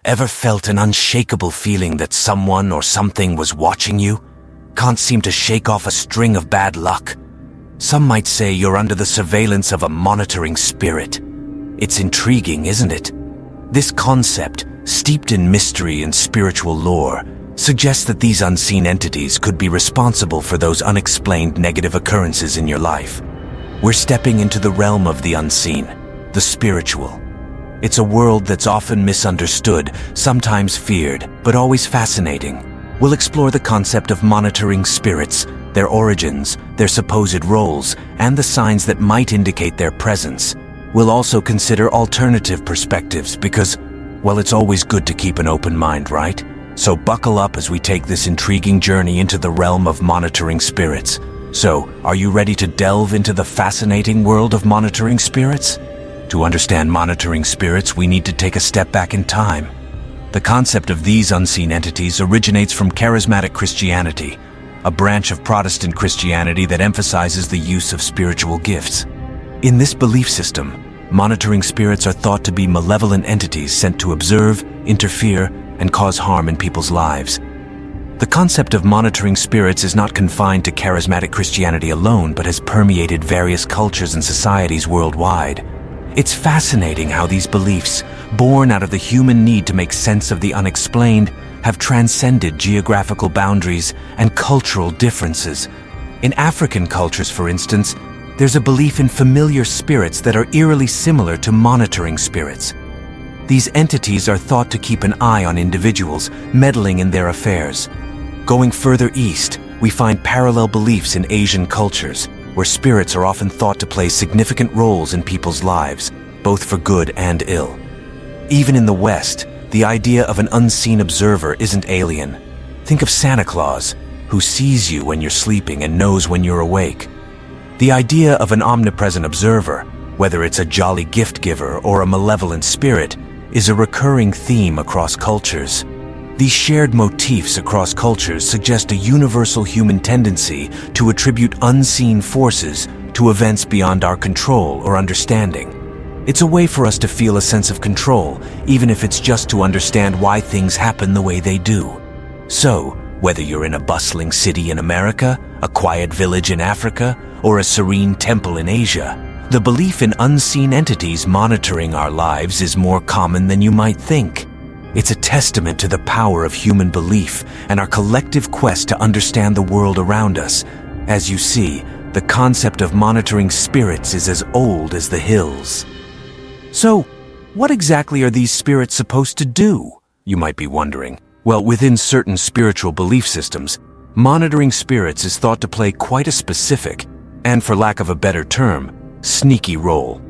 Ever felt an unshakable feeling that someone or something was watching you? Can't seem to shake off a string of bad luck? Some might say you're under the surveillance of a monitoring spirit. It's intriguing, isn't it? This concept, steeped in mystery and spiritual lore, suggests that these unseen entities could be responsible for those unexplained negative occurrences in your life. We're stepping into the realm of the unseen, the spiritual. It's a world that's often misunderstood, sometimes feared, but always fascinating. We'll explore the concept of monitoring spirits, their origins, their supposed roles, and the signs that might indicate their presence. We'll also consider alternative perspectives because, well, it's always good to keep an open mind, right? So buckle up as we take this intriguing journey into the realm of monitoring spirits. So, are you ready to delve into the fascinating world of monitoring spirits? To understand monitoring spirits, we need to take a step back in time. The concept of these unseen entities originates from charismatic Christianity, a branch of Protestant Christianity that emphasizes the use of spiritual gifts. In this belief system, monitoring spirits are thought to be malevolent entities sent to observe, interfere, and cause harm in people's lives. The concept of monitoring spirits is not confined to charismatic Christianity alone, but has permeated various cultures and societies worldwide. It's fascinating how these beliefs, born out of the human need to make sense of the unexplained, have transcended geographical boundaries and cultural differences. In African cultures, for instance, there's a belief in familiar spirits that are eerily similar to monitoring spirits. These entities are thought to keep an eye on individuals, meddling in their affairs. Going further east, we find parallel beliefs in Asian cultures, where spirits are often thought to play significant roles in people's lives, both for good and ill. Even in the West, the idea of an unseen observer isn't alien. Think of Santa Claus, who sees you when you're sleeping and knows when you're awake. The idea of an omnipresent observer, whether it's a jolly gift giver or a malevolent spirit, is a recurring theme across cultures. These shared motifs across cultures suggest a universal human tendency to attribute unseen forces to events beyond our control or understanding. It's a way for us to feel a sense of control, even if it's just to understand why things happen the way they do. So, whether you're in a bustling city in America, a quiet village in Africa, or a serene temple in Asia, the belief in unseen entities monitoring our lives is more common than you might think. It's a testament to the power of human belief and our collective quest to understand the world around us. As you see, the concept of monitoring spirits is as old as the hills. So, what exactly are these spirits supposed to do? You might be wondering. Well, within certain spiritual belief systems, monitoring spirits is thought to play quite a specific, and for lack of a better term, sneaky role.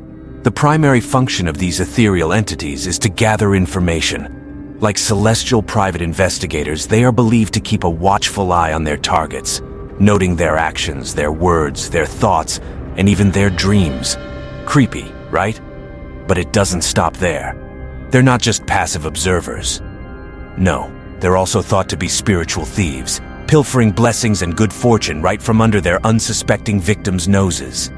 The primary function of these ethereal entities is to gather information. Like celestial private investigators, they are believed to keep a watchful eye on their targets, noting their actions, their words, their thoughts, and even their dreams. Creepy, right? But it doesn't stop there. They're not just passive observers. No, they're also thought to be spiritual thieves, pilfering blessings and good fortune right from under their unsuspecting victims' noses.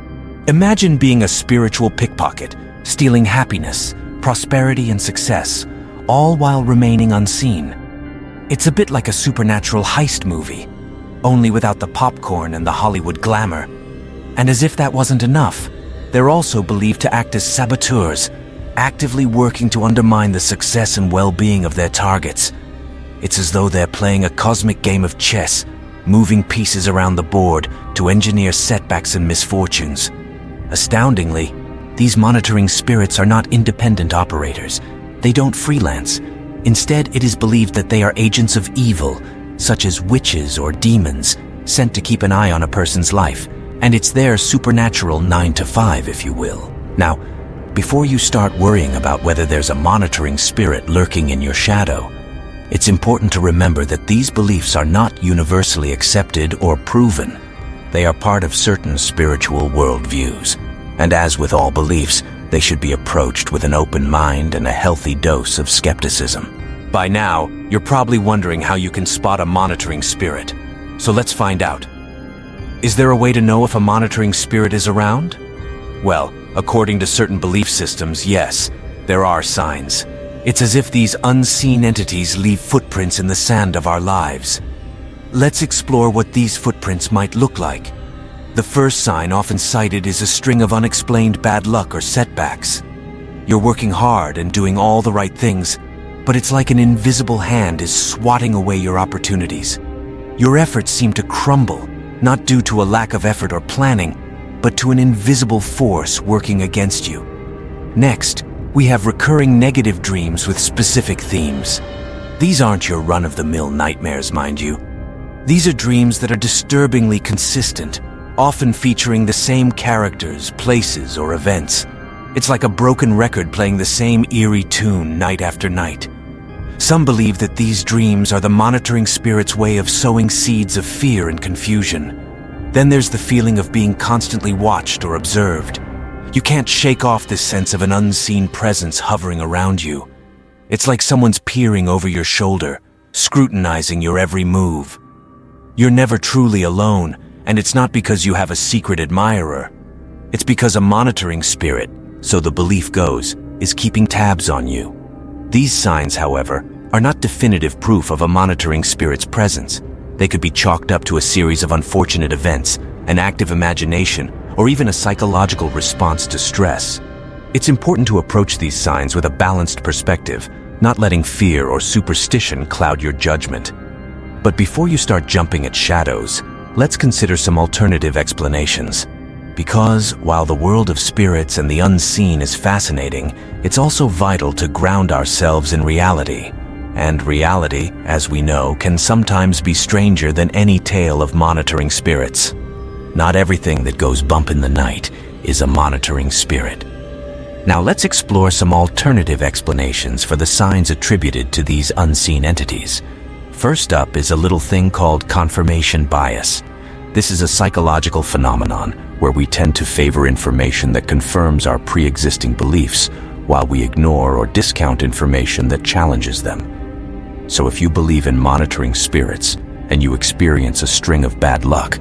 Imagine being a spiritual pickpocket, stealing happiness, prosperity, and success, all while remaining unseen. It's a bit like a supernatural heist movie, only without the popcorn and the Hollywood glamour. And as if that wasn't enough, they're also believed to act as saboteurs, actively working to undermine the success and well-being of their targets. It's as though they're playing a cosmic game of chess, moving pieces around the board to engineer setbacks and misfortunes. Astoundingly, these monitoring spirits are not independent operators. They don't freelance. Instead, it is believed that they are agents of evil, such as witches or demons, sent to keep an eye on a person's life. And it's their supernatural 9 to 5, if you will. Now, before you start worrying about whether there's a monitoring spirit lurking in your shadow, it's important to remember that these beliefs are not universally accepted or proven. They are part of certain spiritual worldviews. And as with all beliefs, they should be approached with an open mind and a healthy dose of skepticism. By now, you're probably wondering how you can spot a monitoring spirit. So let's find out. Is there a way to know if a monitoring spirit is around? Well, according to certain belief systems, yes, there are signs. It's as if these unseen entities leave footprints in the sand of our lives. Let's explore what these footprints might look like. The first sign often cited is a string of unexplained bad luck or setbacks. You're working hard and doing all the right things, but it's like an invisible hand is swatting away your opportunities. Your efforts seem to crumble, not due to a lack of effort or planning, but to an invisible force working against you. Next, we have recurring negative dreams with specific themes. These aren't your run-of-the-mill nightmares, mind you. These are dreams that are disturbingly consistent, often featuring the same characters, places, or events. It's like a broken record playing the same eerie tune night after night. Some believe that these dreams are the monitoring spirit's way of sowing seeds of fear and confusion. Then there's the feeling of being constantly watched or observed. You can't shake off this sense of an unseen presence hovering around you. It's like someone's peering over your shoulder, scrutinizing your every move. You're never truly alone, and it's not because you have a secret admirer. It's because a monitoring spirit, so the belief goes, is keeping tabs on you. These signs, however, are not definitive proof of a monitoring spirit's presence. They could be chalked up to a series of unfortunate events, an active imagination, or even a psychological response to stress. It's important to approach these signs with a balanced perspective, not letting fear or superstition cloud your judgment. But before you start jumping at shadows, let's consider some alternative explanations. Because while the world of spirits and the unseen is fascinating, it's also vital to ground ourselves in reality. And reality, as we know, can sometimes be stranger than any tale of monitoring spirits. Not everything that goes bump in the night is a monitoring spirit. Now let's explore some alternative explanations for the signs attributed to these unseen entities. First up is a little thing called confirmation bias. This is a psychological phenomenon where we tend to favor information that confirms our pre-existing beliefs while we ignore or discount information that challenges them. So if you believe in monitoring spirits and you experience a string of bad luck,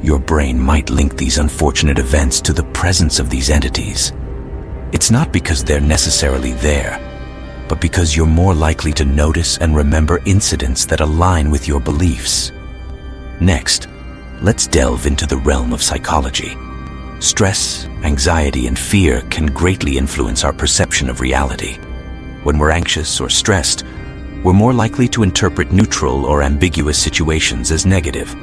your brain might link these unfortunate events to the presence of these entities. It's not because they're necessarily there, but because you're more likely to notice and remember incidents that align with your beliefs. Next, let's delve into the realm of psychology. Stress, anxiety, and fear can greatly influence our perception of reality. When we're anxious or stressed, we're more likely to interpret neutral or ambiguous situations as negative.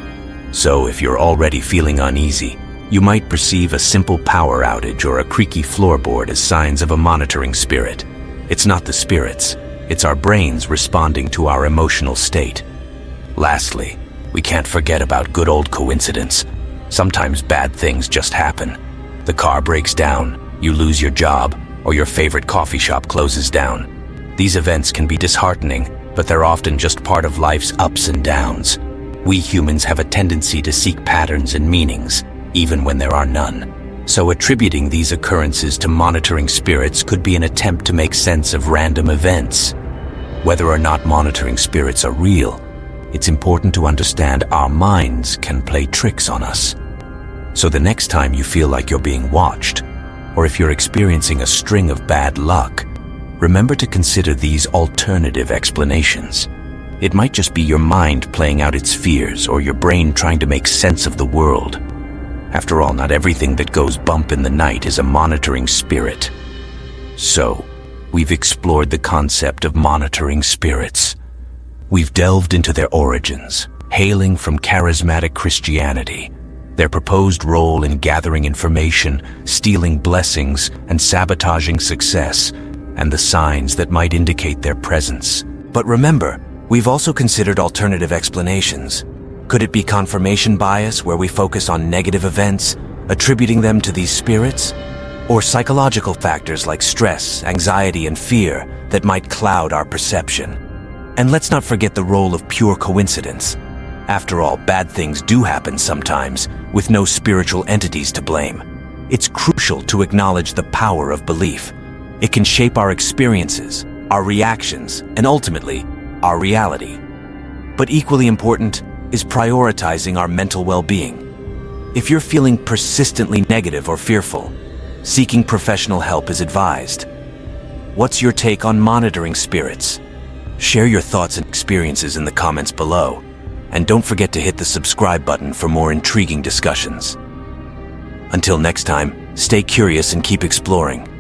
So if you're already feeling uneasy, you might perceive a simple power outage or a creaky floorboard as signs of a monitoring spirit. It's not the spirits, it's our brains responding to our emotional state. Lastly, we can't forget about good old coincidence. Sometimes bad things just happen. The car breaks down, you lose your job, or your favorite coffee shop closes down. These events can be disheartening, but they're often just part of life's ups and downs. We humans have a tendency to seek patterns and meanings, even when there are none. So attributing these occurrences to monitoring spirits could be an attempt to make sense of random events. Whether or not monitoring spirits are real, it's important to understand our minds can play tricks on us. So the next time you feel like you're being watched, or if you're experiencing a string of bad luck, remember to consider these alternative explanations. It might just be your mind playing out its fears or your brain trying to make sense of the world. After all, not everything that goes bump in the night is a monitoring spirit. So, we've explored the concept of monitoring spirits. We've delved into their origins, hailing from charismatic Christianity, their proposed role in gathering information, stealing blessings, and sabotaging success, and the signs that might indicate their presence. But remember, we've also considered alternative explanations. Could it be confirmation bias, where we focus on negative events, attributing them to these spirits? Or psychological factors like stress, anxiety, and fear that might cloud our perception? And let's not forget the role of pure coincidence. After all, bad things do happen sometimes, with no spiritual entities to blame. It's crucial to acknowledge the power of belief. It can shape our experiences, our reactions, and ultimately, our reality. But equally important is prioritizing our mental well-being. If you're feeling persistently negative or fearful, seeking professional help is advised. What's your take on monitoring spirits? Share your thoughts and experiences in the comments below. And don't forget to hit the subscribe button for more intriguing discussions. Until next time, stay curious and keep exploring.